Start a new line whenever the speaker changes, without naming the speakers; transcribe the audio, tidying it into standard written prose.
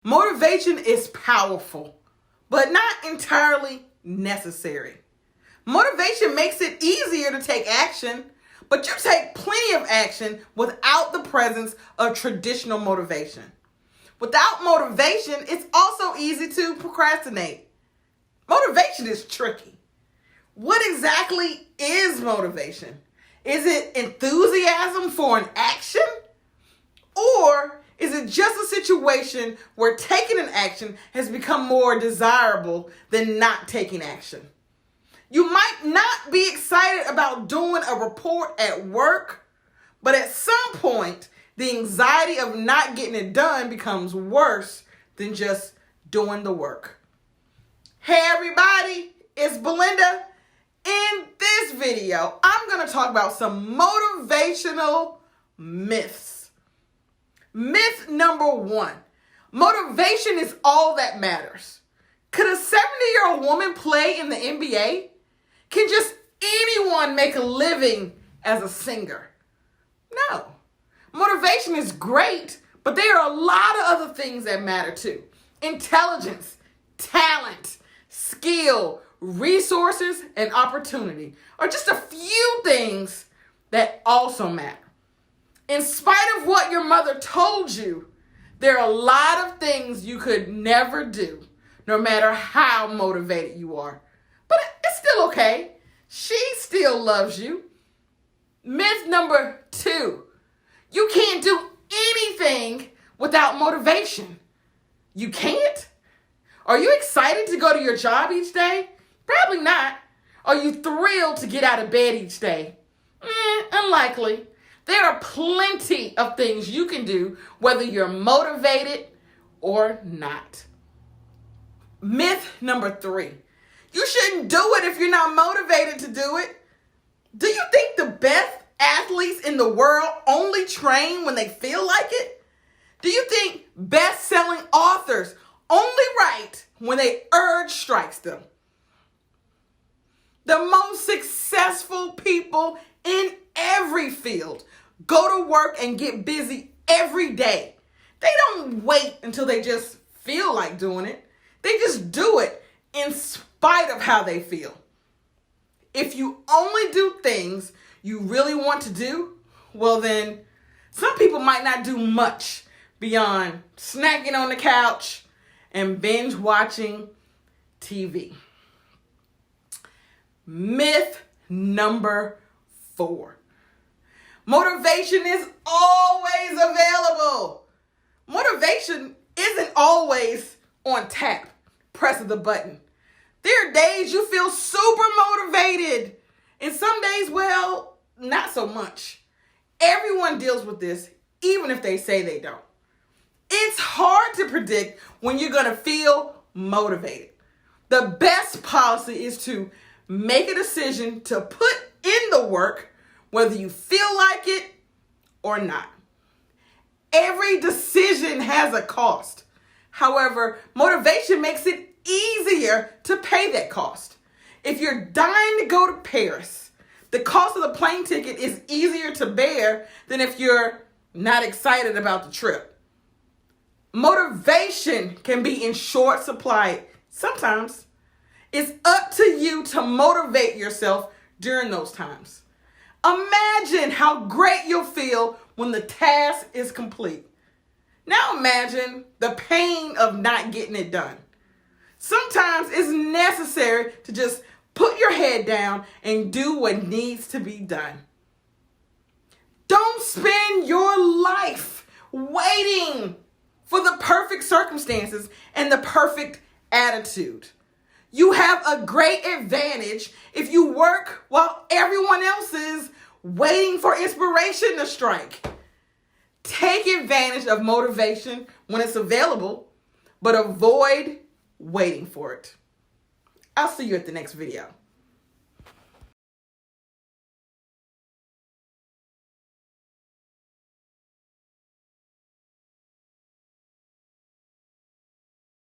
Motivation is powerful, but not entirely necessary. Motivation makes it easier to take action, but you take plenty of action without the presence of traditional motivation. Without motivation, it's also easy to procrastinate. Motivation is tricky. What exactly is motivation? Is it enthusiasm for an action? Or is it just a situation where taking an action has become more desirable than not taking action? You might not be excited about doing a report at work, but at some point, the anxiety of not getting it done becomes worse than just doing the work. Hey everybody, it's Belinda. In this video, I'm going to talk about some motivational myths. Myth number 1, motivation is all that matters. Could a 70-year-old woman play in the NBA? Can just anyone make a living as a singer? No. Motivation is great, but there are a lot of other things that matter too. Intelligence, talent, skill, resources, and opportunity are just a few things that also matter. In spite of what your mother told you, there are a lot of things you could never do, no matter how motivated you are. But it's still okay. She still loves you. Myth number 2, you can't do anything without motivation. You can't? Are you excited to go to your job each day? Probably not. Are you thrilled to get out of bed each day? Unlikely. There are plenty of things you can do whether you're motivated or not. Myth number 3, you shouldn't do it if you're not motivated to do it. Do you think the best athletes in the world only train when they feel like it? Do you think best-selling authors only write when the urge strikes them? The most successful people in every field go to work and get busy every day. They don't wait until they just feel like doing it. They just do it in spite of how they feel. If you only do things you really want to do, well then, some people might not do much beyond snacking on the couch and binge watching TV. Myth number 4. Motivation is always available. Motivation isn't always on tap, press of the button. There are days you feel super motivated, and some days, well, not so much. Everyone deals with this, even if they say they don't. It's hard to predict when you're going to feel motivated. The best policy is to make a decision to put in the work, whether you feel like it or not. Every decision has a cost. However, motivation makes it easier to pay that cost. If you're dying to go to Paris, the cost of the plane ticket is easier to bear than if you're not excited about the trip. Motivation can be in short supply sometimes. It's up to you to motivate yourself during those times. Imagine how great you'll feel when the task is complete. Now imagine the pain of not getting it done. Sometimes it's necessary to just put your head down and do what needs to be done. Don't spend your life waiting for the perfect circumstances and the perfect attitude. You have a great advantage if you work while everyone else is waiting for inspiration to strike. Take advantage of motivation when it's available, but avoid waiting for it. I'll see you at the next video.